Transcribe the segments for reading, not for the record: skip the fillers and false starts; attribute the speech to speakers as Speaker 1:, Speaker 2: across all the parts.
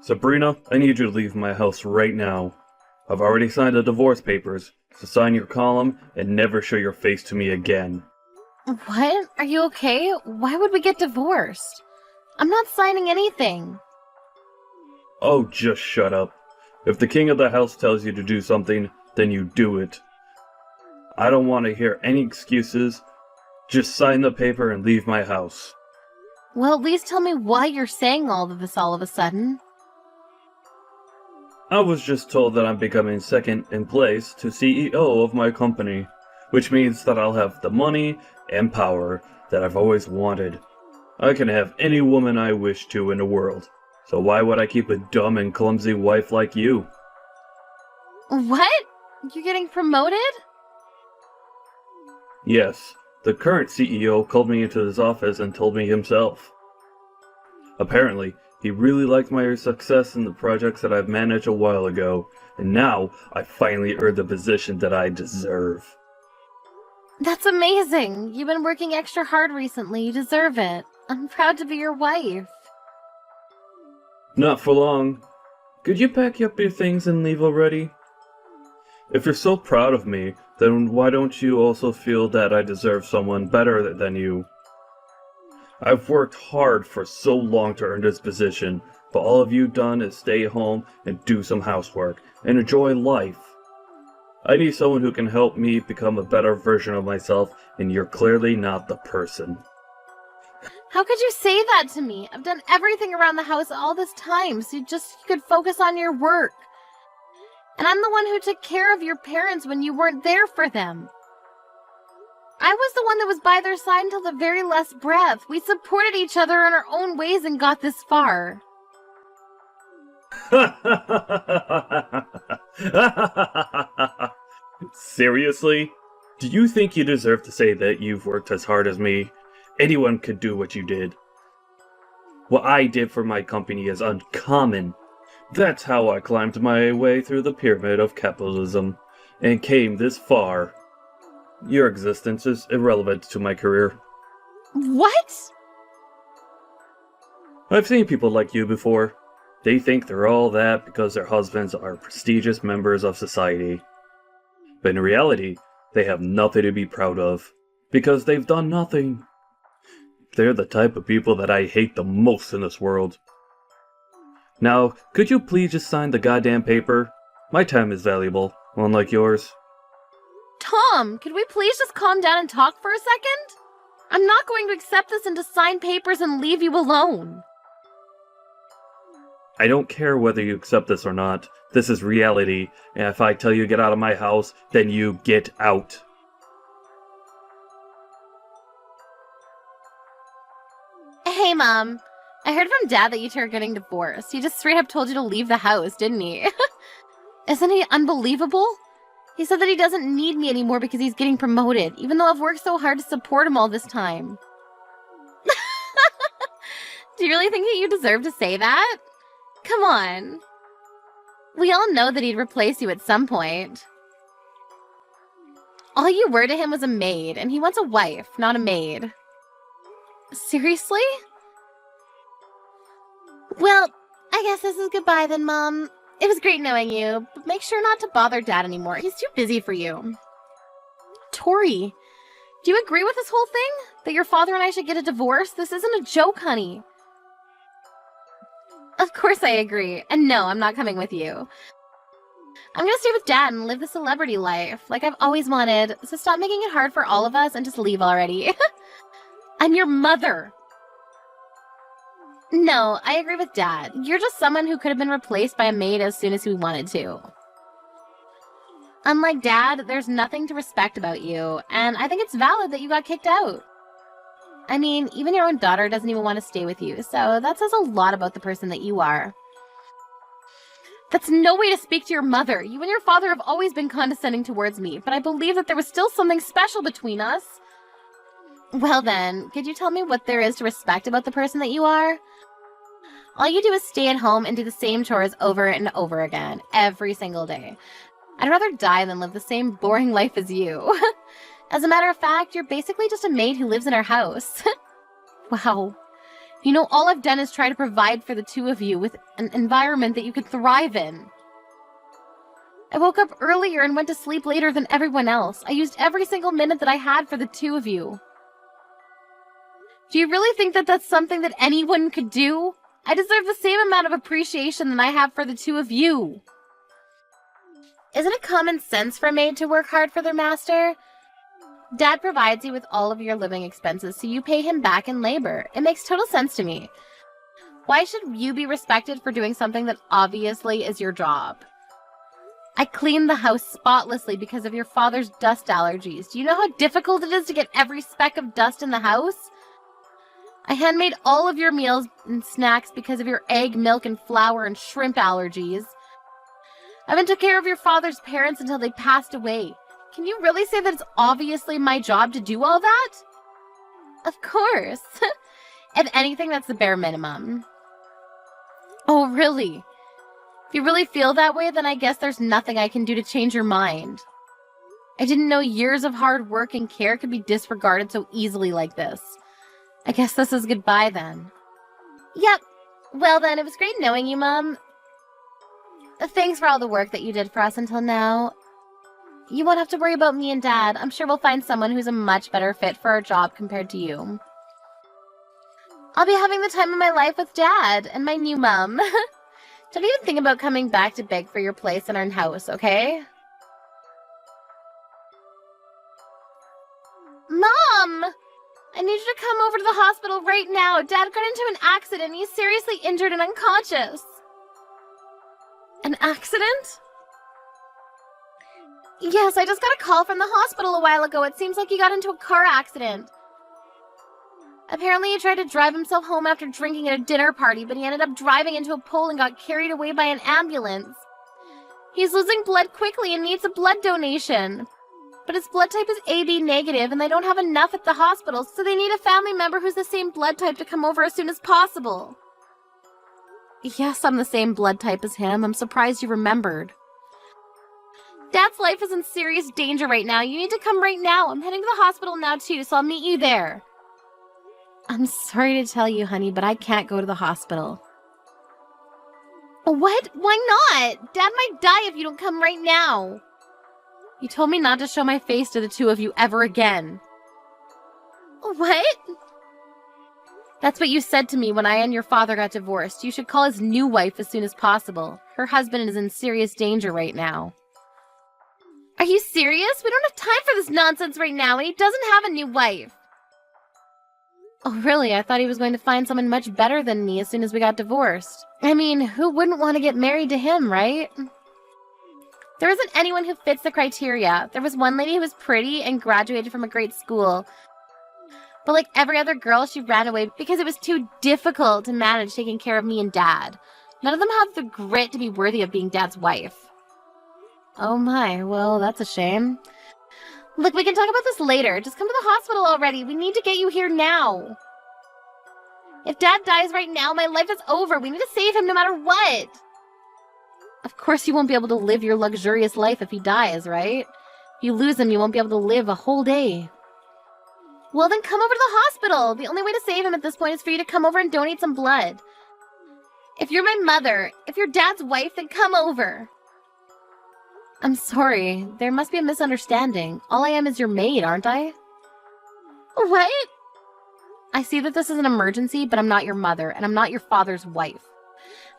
Speaker 1: Sabrina, I need you to leave my house right now. I've already signed the divorce papers, so sign your column and never show your face to me again.
Speaker 2: What? Are you okay? Why would we get divorced? I'm not signing anything.
Speaker 1: Oh, just shut up. If the king of the house tells you to do something, then you do it. I don't want to hear any excuses. Just sign the paper and leave my house.
Speaker 2: Well, at least tell me why you're saying all of this all of a sudden.
Speaker 1: I was just told that I'm becoming second in place to CEO of my company, which means that I'll have the money and power that I've always wanted. I can have any woman I wish to in the world, so why would I keep a dumb and clumsy wife like you?
Speaker 2: What? You're getting promoted?
Speaker 1: Yes, the current CEO called me into his office and told me himself. Apparently, he really liked my success in the projects that I've managed a while ago, and now I finally earned the position that I deserve.
Speaker 2: That's amazing. You've been working extra hard recently. You deserve it. I'm proud to be your wife.
Speaker 1: Not for long. Could you pack up your things and leave already? If you're so proud of me, then why don't you also feel that I deserve someone better than you? I've worked hard for so long to earn this position, but all of you've done is stay home and do some housework and enjoy life. I need someone who can help me become a better version of myself, and you're clearly not the person.
Speaker 2: How could you say that to me? I've done everything around the house all this time, so you could focus on your work. And I'm the one who took care of your parents when you weren't there for them. I was the one that was by their side until the very last breath. We supported each other in our own ways and got this far.
Speaker 1: Seriously? Do you think you deserve to say that you've worked as hard as me? Anyone could do what you did. What I did for my company is uncommon. That's how I climbed my way through the pyramid of capitalism and came this far. Your existence is irrelevant to my career.
Speaker 2: What?
Speaker 1: I've seen people like you before. They think they're all that because their husbands are prestigious members of society. But in reality, they have nothing to be proud of, because they've done nothing. They're the type of people that I hate the most in this world. Now, could you please just sign the goddamn paper? My time is valuable, unlike yours.
Speaker 2: Tom, could we please just calm down and talk for a second? I'm not going to accept this and to sign papers and leave you alone.
Speaker 1: I don't care whether you accept this or not. This is reality, and if I tell you to get out of my house, then you get out.
Speaker 2: Hey, Mom. I heard from Dad that you two are getting divorced. He just straight up told you to leave the house, didn't he? Isn't he unbelievable? He said that he doesn't need me anymore because he's getting promoted, even though I've worked so hard to support him all this time. Do you really think that you deserve to say that? Come on. We all know that he'd replace you at some point. All you were to him was a maid, and he wants a wife, not a maid. Seriously? Well, I guess this is goodbye then, Mom. It was great knowing you, but make sure not to bother Dad anymore. He's too busy for you. Tori, do you agree with this whole thing? That your father and I should get a divorce? This isn't a joke, honey. Of course I agree. And no, I'm not coming with you. I'm gonna stay with Dad and live the celebrity life, like I've always wanted, so stop making it hard for all of us and just leave already. I'm your mother. No, I agree with Dad. You're just someone who could have been replaced by a maid as soon as we wanted to. Unlike Dad, there's nothing to respect about you, and I think it's valid that you got kicked out. I mean, even your own daughter doesn't even want to stay with you, so that says a lot about the person that you are. That's no way to speak to your mother. You and your father have always been condescending towards me, but I believe that there was still something special between us. Well then, could you tell me what there is to respect about the person that you are? All you do is stay at home and do the same chores over and over again, every single day. I'd rather die than live the same boring life as you. As a matter of fact, you're basically just a maid who lives in our house. Wow. You know, all I've done is try to provide for the two of you with an environment that you could thrive in. I woke up earlier and went to sleep later than everyone else. I used every single minute that I had for the two of you. Do you really think that that's something that anyone could do? I deserve the same amount of appreciation that I have for the two of you. Isn't it common sense for a maid to work hard for their master? Dad provides you with all of your living expenses, so you pay him back in labor. It makes total sense to me. Why should you be respected for doing something that obviously is your job? I cleaned the house spotlessly because of your father's dust allergies. Do you know how difficult it is to get every speck of dust in the house? I handmade all of your meals and snacks because of your egg, milk, and flour and shrimp allergies. I even took care of your father's parents until they passed away. Can you really say that it's obviously my job to do all that? Of course. If anything, that's the bare minimum. Oh, really? If you really feel that way, then I guess there's nothing I can do to change your mind. I didn't know years of hard work and care could be disregarded so easily like this. I guess this is goodbye then. Yep. Well then, it was great knowing you, Mom. Thanks for all the work that you did for us until now. You won't have to worry about me and Dad. I'm sure we'll find someone who's a much better fit for our job compared to you. I'll be having the time of my life with Dad and my new mom. Don't even think about coming back to beg for your place in our house, okay? Mom! I need you to come over to the hospital right now. Dad got into an accident. He's seriously injured and unconscious. An accident? Yes, I just got a call from the hospital a while ago. It seems like he got into a car accident. Apparently he tried to drive himself home after drinking at a dinner party, but he ended up driving into a pole and got carried away by an ambulance. He's losing blood quickly and needs a blood donation. But his blood type is AB negative, and they don't have enough at the hospital, so they need a family member who's the same blood type to come over as soon as possible. Yes, I'm the same blood type as him. I'm surprised you remembered. Dad's life is in serious danger right now. You need to come right now. I'm heading to the hospital now, too, so I'll meet you there. I'm sorry to tell you, honey, but I can't go to the hospital. What? Why not? Dad might die if you don't come right now. You told me not to show my face to the two of you ever again. What? That's what you said to me when I and your father got divorced. You should call his new wife as soon as possible. Her husband is in serious danger right now. Are you serious? We don't have time for this nonsense right now, and he doesn't have a new wife. Oh, really? I thought he was going to find someone much better than me as soon as we got divorced. I mean, who wouldn't want to get married to him, right? There isn't anyone who fits the criteria. There was one lady who was pretty and graduated from a great school. But like every other girl, she ran away because it was too difficult to manage taking care of me and Dad. None of them have the grit to be worthy of being Dad's wife. Oh my, well, that's a shame. Look, we can talk about this later. Just come to the hospital already. We need to get you here now. If Dad dies right now, my life is over. We need to save him no matter what. Of course you won't be able to live your luxurious life if he dies, right? If you lose him, you won't be able to live a whole day. Well, then come over to the hospital. The only way to save him at this point is for you to come over and donate some blood. If you're my mother, if you're Dad's wife, then come over. I'm sorry. There must be a misunderstanding. All I am is your maid, aren't I? What? I see that this is an emergency, but I'm not your mother, and I'm not your father's wife.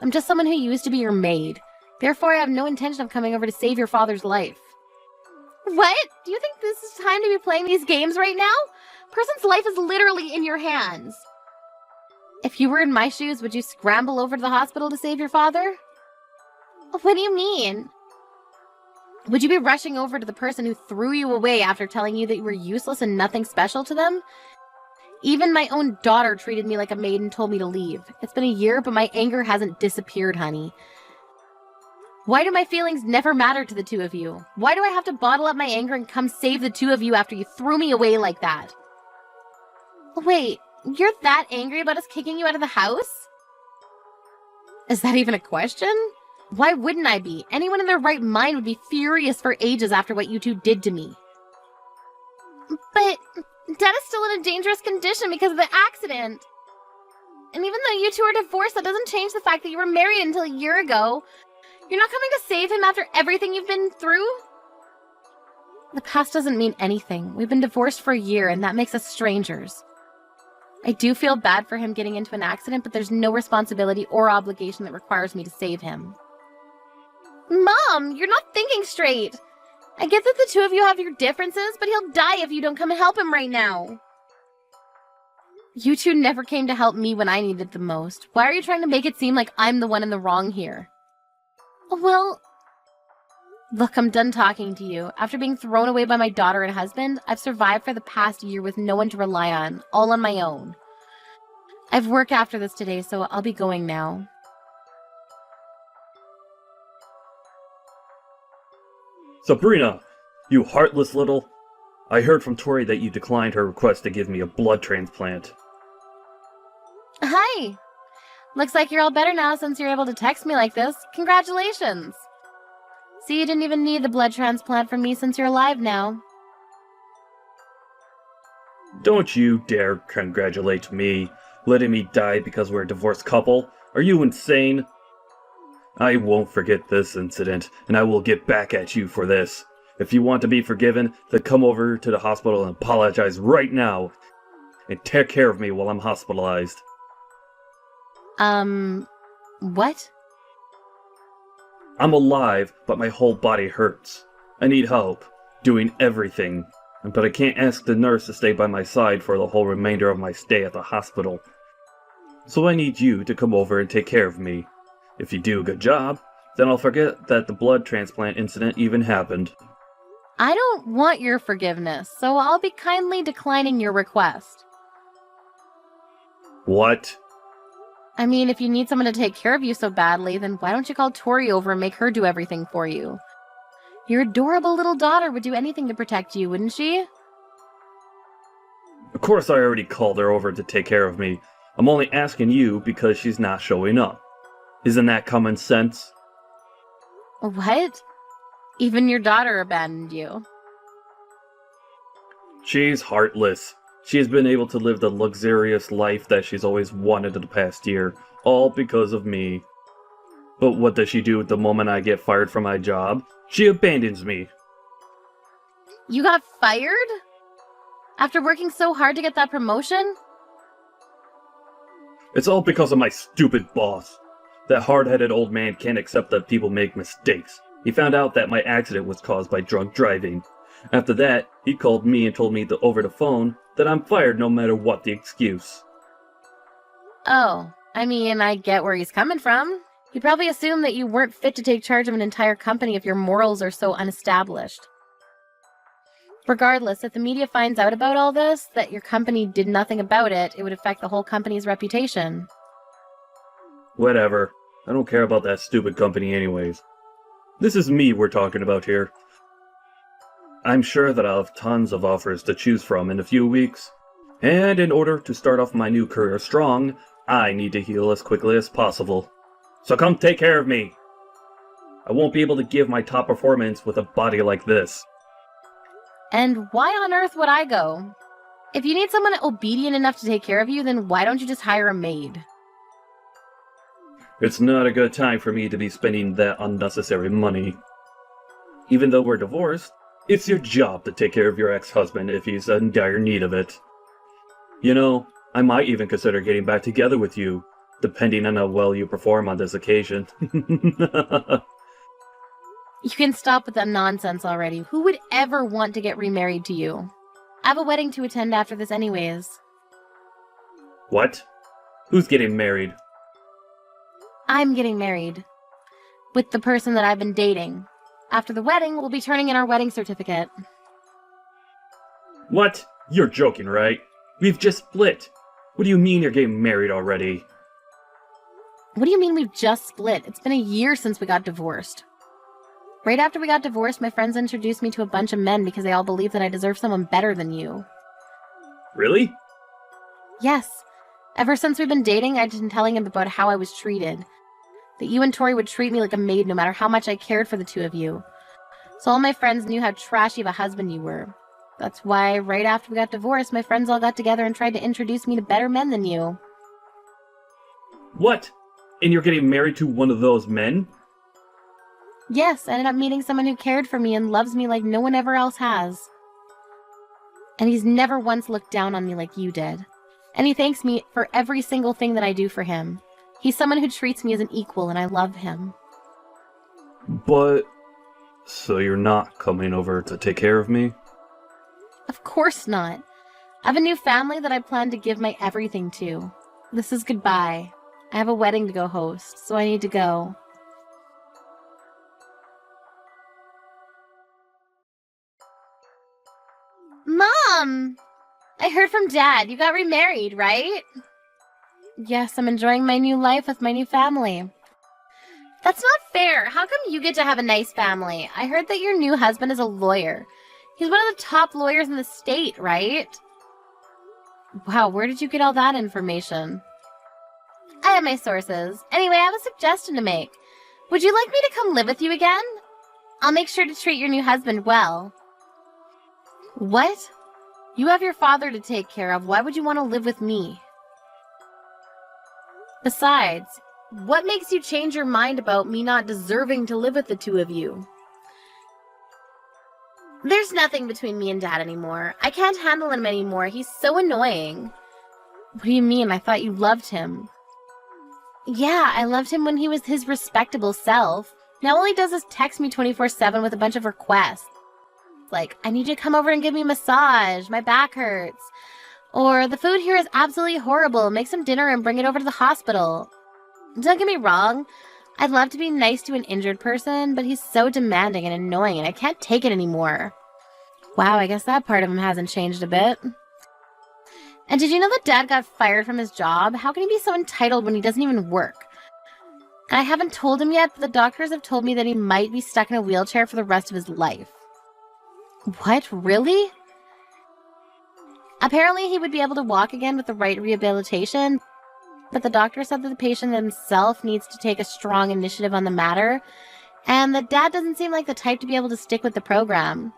Speaker 2: I'm just someone who used to be your maid. Therefore, I have no intention of coming over to save your father's life. What? Do you think this is time to be playing these games right now? Person's life is literally in your hands. If you were in my shoes, would you scramble over to the hospital to save your father? What do you mean? Would you be rushing over to the person who threw you away after telling you that you were useless and nothing special to them? Even my own daughter treated me like a maid and told me to leave. It's been a year, but my anger hasn't disappeared, honey. Why do my feelings never matter to the two of you? Why do I have to bottle up my anger and come save the two of you after you threw me away like that? Wait, you're that angry about us kicking you out of the house? Is that even a question? Why wouldn't I be? Anyone in their right mind would be furious for ages after what you two did to me. But Dad is still in a dangerous condition because of the accident. And even though you two are divorced, that doesn't change the fact that you were married until a year ago. You're not coming to save him after everything you've been through? The past doesn't mean anything. We've been divorced for a year, and that makes us strangers. I do feel bad for him getting into an accident, but there's no responsibility or obligation that requires me to save him. Mom, you're not thinking straight. I get that the two of you have your differences, but he'll die if you don't come and help him right now. You two never came to help me when I needed the most. Why are you trying to make it seem like I'm the one in the wrong here? Well, look, I'm done talking to you. After being thrown away by my daughter and husband, I've survived for the past year with no one to rely on, all on my own. I've work after this today, so I'll be going now.
Speaker 1: Sabrina, you heartless little... I heard from Tori that you declined her request to give me a blood transplant.
Speaker 2: Hi! Looks like you're all better now since you're able to text me like this. Congratulations! See, you didn't even need the blood transplant from me since you're alive now.
Speaker 1: Don't you dare congratulate me, letting me die because we're a divorced couple. Are you insane? I won't forget this incident, and I will get back at you for this. If you want to be forgiven, then come over to the hospital and apologize right now. And take care of me while I'm hospitalized.
Speaker 2: What?
Speaker 1: I'm alive, but my whole body hurts. I need help, doing everything. But I can't ask the nurse to stay by my side for the whole remainder of my stay at the hospital. So I need you to come over and take care of me. If you do a good job, then I'll forget that the blood transplant incident even happened.
Speaker 2: I don't want your forgiveness, so I'll be kindly declining your request.
Speaker 1: What?
Speaker 2: I mean, if you need someone to take care of you so badly, then why don't you call Tori over and make her do everything for you? Your adorable little daughter would do anything to protect you, wouldn't she?
Speaker 1: Of course I already called her over to take care of me. I'm only asking you because she's not showing up. Isn't that common sense?
Speaker 2: What? Even your daughter abandoned you.
Speaker 1: She's heartless. She has been able to live the luxurious life that she's always wanted in the past year, all because of me. But what does she do at the moment I get fired from my job? She abandons me.
Speaker 2: You got fired? After working so hard to get that promotion?
Speaker 1: It's all because of my stupid boss. That hard-headed old man can't accept that people make mistakes. He found out that my accident was caused by drunk driving. After that, he called me and told me over the phone that I'm fired no matter what the excuse.
Speaker 2: Oh, I mean, I get where he's coming from. He probably assumed that you weren't fit to take charge of an entire company if your morals are so unestablished. Regardless, if the media finds out about all this, that your company did nothing about it, it would affect the whole company's reputation.
Speaker 1: Whatever. I don't care about that stupid company anyways. This is me we're talking about here. I'm sure that I'll have tons of offers to choose from in a few weeks. And in order to start off my new career strong, I need to heal as quickly as possible. So come take care of me! I won't be able to give my top performance with a body like this.
Speaker 2: And why on earth would I go? If you need someone obedient enough to take care of you, then why don't you just hire a maid?
Speaker 1: It's not a good time for me to be spending that unnecessary money. Even though we're divorced, it's your job to take care of your ex-husband if he's in dire need of it. You know, I might even consider getting back together with you, depending on how well you perform on this occasion.
Speaker 2: You can stop with that nonsense already. Who would ever want to get remarried to you? I have a wedding to attend after this anyways.
Speaker 1: What? Who's getting married?
Speaker 2: I'm getting married. With the person that I've been dating. After the wedding, we'll be turning in our wedding certificate.
Speaker 1: What? You're joking, right? We've just split. What do you mean you're getting married already?
Speaker 2: What do you mean we've just split? It's been a year since we got divorced. Right after we got divorced, my friends introduced me to a bunch of men because they all believe that I deserve someone better than you.
Speaker 1: Really?
Speaker 2: Yes. Ever since we've been dating, I've been telling him about how I was treated. That you and Tori would treat me like a maid no matter how much I cared for the two of you. So all my friends knew how trashy of a husband you were. That's why right after we got divorced, my friends all got together and tried to introduce me to better men than you.
Speaker 1: What? And you're getting married to one of those men?
Speaker 2: Yes, I ended up meeting someone who cared for me and loves me like no one ever else has. And he's never once looked down on me like you did. And he thanks me for every single thing that I do for him. He's someone who treats me as an equal, and I love him.
Speaker 1: But... so you're not coming over to take care of me?
Speaker 2: Of course not. I have a new family that I plan to give my everything to. This is goodbye. I have a wedding to go host, so I need to go. Mom! I heard from Dad. You got remarried, right? Yes, I'm enjoying my new life with my new family. That's not fair. How come you get to have a nice family? I heard that your new husband is a lawyer. He's one of the top lawyers in the state, right? Wow, where did you get all that information? I have my sources. Anyway, I have a suggestion to make. Would you like me to come live with you again? I'll make sure to treat your new husband well. What? You have your father to take care of. Why would you want to live with me? Besides, what makes you change your mind about me not deserving to live with the two of you? There's nothing between me and Dad anymore. I can't handle him anymore. He's so annoying. What do you mean? I thought you loved him. Yeah, I loved him when he was his respectable self. Now all he does is text me 24/7 with a bunch of requests. Like, I need you to come over and give me a massage. My back hurts. Or, the food here is absolutely horrible. Make some dinner and bring it over to the hospital. Don't get me wrong. I'd love to be nice to an injured person, but he's so demanding and annoying and I can't take it anymore. Wow, I guess that part of him hasn't changed a bit. And did you know that Dad got fired from his job? How can he be so entitled when he doesn't even work? I haven't told him yet, but the doctors have told me that he might be stuck in a wheelchair for the rest of his life. What? Really? Apparently he would be able to walk again with the right rehabilitation, but the doctor said that the patient himself needs to take a strong initiative on the matter, and that Dad doesn't seem like the type to be able to stick with the program.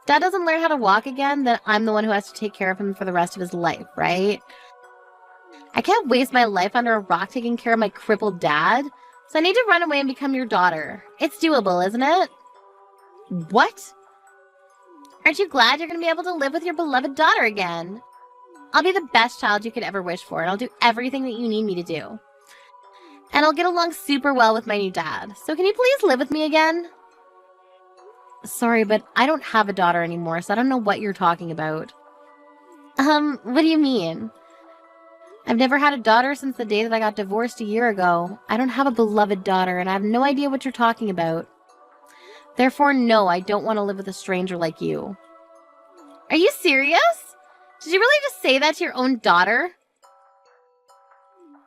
Speaker 2: If Dad doesn't learn how to walk again, then I'm the one who has to take care of him for the rest of his life, right? I can't waste my life under a rock taking care of my crippled dad, so I need to run away and become your daughter. It's doable, isn't it? What? Aren't you glad you're going to be able to live with your beloved daughter again? I'll be the best child you could ever wish for, and I'll do everything that you need me to do. And I'll get along super well with my new dad. So can you please live with me again? Sorry, but I don't have a daughter anymore, so I don't know what you're talking about. What do you mean? I've never had a daughter since the day that I got divorced a year ago. I don't have a beloved daughter, and I have no idea what you're talking about. Therefore, no, I don't want to live with a stranger like you. Are you serious? Did you really just say that to your own daughter?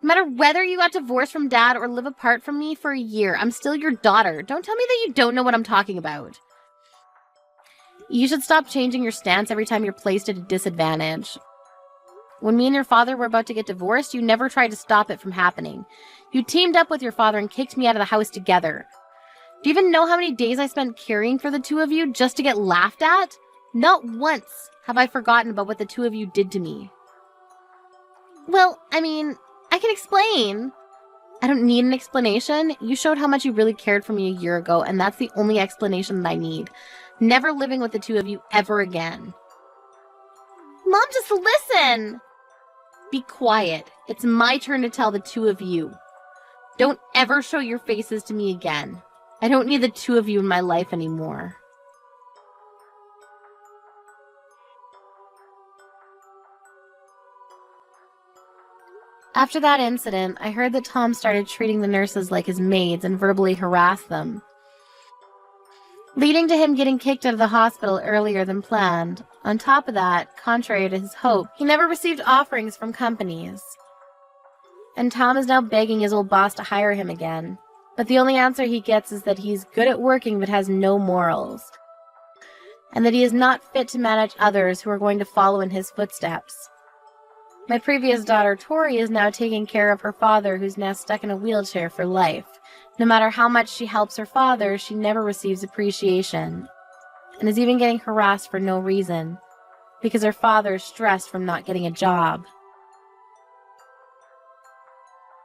Speaker 2: No matter whether you got divorced from Dad or live apart from me for a year, I'm still your daughter. Don't tell me that you don't know what I'm talking about. You should stop changing your stance every time you're placed at a disadvantage. When me and your father were about to get divorced, you never tried to stop it from happening. You teamed up with your father and kicked me out of the house together. Do you even know how many days I spent caring for the two of you just to get laughed at? Not once have I forgotten about what the two of you did to me. Well, I mean, I can explain. I don't need an explanation. You showed how much you really cared for me a year ago, and that's the only explanation that I need. Never living with the two of you ever again. Mom, just listen! Be quiet. It's my turn to tell the two of you. Don't ever show your faces to me again. I don't need the two of you in my life anymore. After that incident, I heard that Tom started treating the nurses like his maids and verbally harassed them, leading to him getting kicked out of the hospital earlier than planned. On top of that, contrary to his hope, he never received offerings from companies. And Tom is now begging his old boss to hire him again. But the only answer he gets is that he's good at working but has no morals, and that he is not fit to manage others who are going to follow in his footsteps. My previous daughter, Tori, is now taking care of her father, who's now stuck in a wheelchair for life. No matter how much she helps her father, she never receives appreciation, and is even getting harassed for no reason, because her father is stressed from not getting a job.